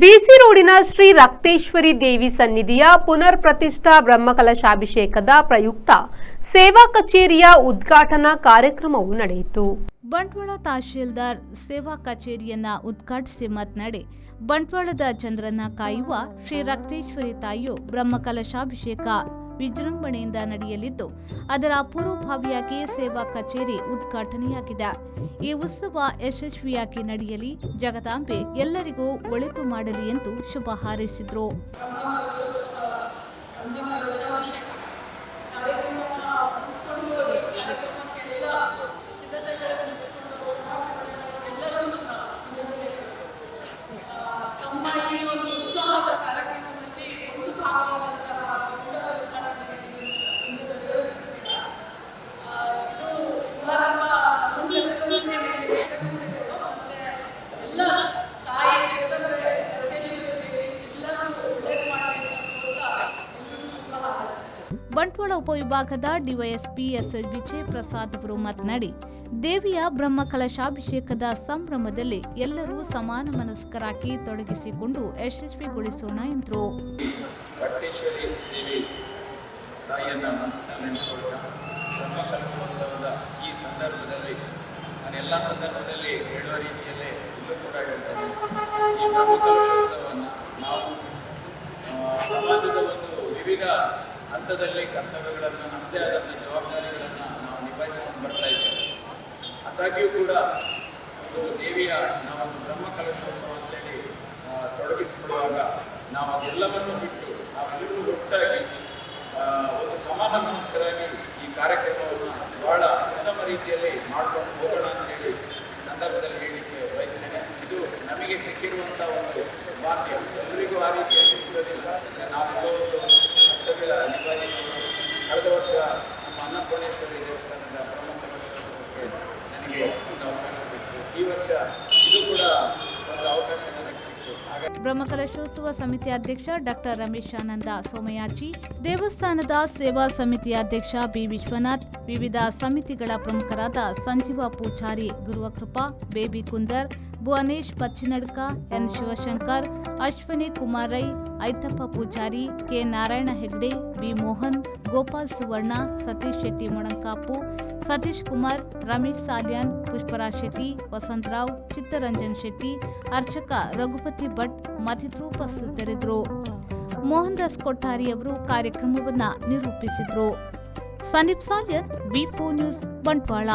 ಬಿಸಿ ರೋಡಿನ ಶ್ರೀ ರಕ್ತೇಶ್ವರಿ ದೇವಿ ಸನ್ನಿಧಿಯ ಪುನರ್ ಪ್ರತಿಷ್ಠಾ ಬ್ರಹ್ಮಕಲಶಾಭಿಷೇಕದ ಪ್ರಯುಕ್ತ ಸೇವಾ ಕಚೇರಿಯ ಉದ್ಘಾಟನಾ ಕಾರ್ಯಕ್ರಮವು ನಡೆಯಿತು. ಬಂಟ್ವಾಳ ತಹಶೀಲ್ದಾರ್ ಸೇವಾ ಕಚೇರಿಯನ್ನ ಉದ್ಘಾಟಿಸಿ ಮಾತನಾಡಿ, ಬಂಟ್ವಾಳದ ಚಂದ್ರನ ಕಾಯುವ ಶ್ರೀ ರಕ್ತೇಶ್ವರಿ ತಾಯಿಯು ಬ್ರಹ್ಮಕಲಶಾಭಿಷೇಕ ವಿಜೃಂಭಣೆಯಿಂದ ನಡೆಯಲಿದ್ದು, ಅದರ ಪೂರ್ವಭಾವಿಯಾಗಿ ಸೇವಾ ಕಚೇರಿ ಉದ್ಘಾಟನೆಯಾಗಿದೆ. ಈ ಉತ್ಸವ ಯಶಸ್ವಿಯಾಗಿ ನಡೆಯಲಿ, ಜಗದಾಂಬೆ ಎಲ್ಲರಿಗೂ ಒಳಿತು ಮಾಡಲಿ ಎಂದು ಶುಭ ಹಾರೈಸಿದರು. ಬಂಟ್ವಾಳ ಉಪವಿಭಾಗದ ಡಿವೈಎಸ್ಪಿ ಎಸ್ ವಿಜಯ್ ಪ್ರಸಾದ್ ಅವರು ಮಾತನಾಡಿ, ದೇವಿಯ ಬ್ರಹ್ಮಕಲಶಾಭಿಷೇಕದ ಸಂಭ್ರಮದಲ್ಲಿ ಎಲ್ಲರೂ ಸಮಾನ ಮನಸ್ಕರಾಗಿ ತೊಡಗಿಸಿಕೊಂಡು ಯಶಸ್ವಿಗೊಳಿಸೋಣ ಎಂದರು. ರಕ್ತೇಶ್ವರಿ ದೇವಿ ತಾಯಿಯನ್ನು ಮನಸ್ಸಿನಲ್ಲಿರಿಸಿಕೊಳ್ಳುತ್ತಾ ಬ್ರಹ್ಮಕಲಶೋತ್ಸವದ ಈ ಸಂದರ್ಭದಲ್ಲಿ ನಾನು ಎಲ್ಲ ಸಂದರ್ಭದಲ್ಲಿ ಹೇಳುವ ರೀತಿಯಲ್ಲೇ ಇಲ್ಲೂ ಕೂಡ ಹೇಳ್ತೇನೆ. ಈ ಬ್ರಹ್ಮಕಲಶೋತ್ಸವವನ್ನು ನಾವು ಸಮಾಜದ ಒಂದು ವಿವಿಧ ಹಂತದಲ್ಲಿ ಕರ್ತವ್ಯಗಳನ್ನು, ನಮ್ಮದೇ ಆದಂಥ ಜವಾಬ್ದಾರಿಗಳನ್ನು ನಾವು ನಿಭಾಯಿಸಿಕೊಂಡು ಬರ್ತಾ ಇದ್ದೇವೆ. ಆದಾಗ್ಯೂ ಕೂಡ ಒಂದು ದೇವಿಯ ನಾವು ಬ್ರಹ್ಮಕಲಶೋತ್ಸವ ಅಂತೇಳಿ ತೊಡಗಿಸಿಕೊಳ್ಳುವಾಗ ನಾವು ಅದೆಲ್ಲವನ್ನೂ ಬಿಟ್ಟು ನಾವೆಲ್ಲರೂ ಒಟ್ಟಾಗಿ ಒಂದು ಸಮಾನ ಮನಸ್ಕರಾಗಿ ಈ ಕಾರ್ಯಕ್ರಮವನ್ನು ಬಹಳ ಉತ್ತಮ ರೀತಿಯಲ್ಲಿ ಮಾಡ್ಕೊಂಡು ಹೋಗೋಣ ಅಂತೇಳಿ ಈ ಸಂದರ್ಭದಲ್ಲಿ ಹೇಳಲಿಕ್ಕೆ ಬಯಸ್ತೇನೆ. ಇದು ನಮಗೆ ಸಿಕ್ಕಿರುವಂಥ ಒಂದು ಭಾಗ್ಯ. ಎಲ್ಲರಿಗೂ ಆ ರೀತಿಯಾಗಿ ಸಿಗೋದಿಲ್ಲ. ನಾವು ಕರ್ತವ್ಯ ನಿಭಾಯಿಸಿಕೊಂಡು ಕಳೆದ ವರ್ಷ ನಮ್ಮ ಅನ್ನಪೂರ್ಣೇಶ್ವರಿ ದೇವಸ್ಥಾನದ ಬ್ರಹ್ಮಕಲಶೋತ್ಸವಕ್ಕೆ ನನಗೆ ಒಂದು ಅವಕಾಶ ಸಿಕ್ತು. ಈ ವರ್ಷ ಇದು ಕೂಡ ಒಂದು ಅವಕಾಶ ನನಗೆ ಸಿಕ್ತು. ಬ್ರಹ್ಮಕಲಶೋತ್ಸವ ಸಮಿತಿ ಅಧ್ಯಕ್ಷ ಡಾಕ್ಟರ್ ರಮೇಶಾನಂದ ಸೋಮಯಾಜಿ, ದೇವಸ್ಥಾನದ ಸೇವಾ ಸಮಿತಿ ಅಧ್ಯಕ್ಷ ಬಿ ವಿಶ್ವನಾಥ್, ವಿವಿಧ ಸಮಿತಿಗಳ ಪ್ರಮುಖರಾದ ಸಂಜೀವ ಪೂಜಾರಿ, ಗುರುವಕೃಪಾ, ಬೇಬಿ ಕುಂದರ್, ಭುವನೇಶ್ ಪಚ್ಚಿನಡ್ಕ, ಎನ್ ಶಿವಶಂಕರ್, ಅಶ್ವಿನಿ ಕುಮಾರ್ ರೈ, ಐತಪ್ಪ ಪೂಜಾರಿ, ಕೆ ನಾರಾಯಣ ಹೆಗ್ಡೆ, ಬಿ ಮೋಹನ್, ಗೋಪಾಲ್ ಸುವರ್ಣ, ಸತೀಶ್ ಶೆಟ್ಟಿ ಮೊಣಂಕಾಪು, ಸತೀಶ್ ಕುಮಾರ್, ರಮೇಶ್ ಸಾಲ್ಯಾನ್, ಪುಷ್ಪರಾಜ್ ಶೆಟ್ಟಿ, ವಸಂತರಾವ್, ಚಿತ್ತರಂಜನ್ ಶೆಟ್ಟಿ, ಅರ್ಚಕ ರಘುಪತಿ ಭಟ್ ಮತ್ತಿತರರು ಉಪಸ್ಥಿತರಿದ್ದರು. ಮೋಹನ್ ದಾಸ್ ಕೊಠಾರಿ ಅವರು ಕಾರ್ಯಕ್ರಮವನ್ನು ನಿರೂಪಿಸಿದರು. ಸಂದೀಪ್ ಸಾಲ್ಯನ್, ವಿ4 ನ್ಯೂಸ್, ಬಂಟ್ವಾಳ.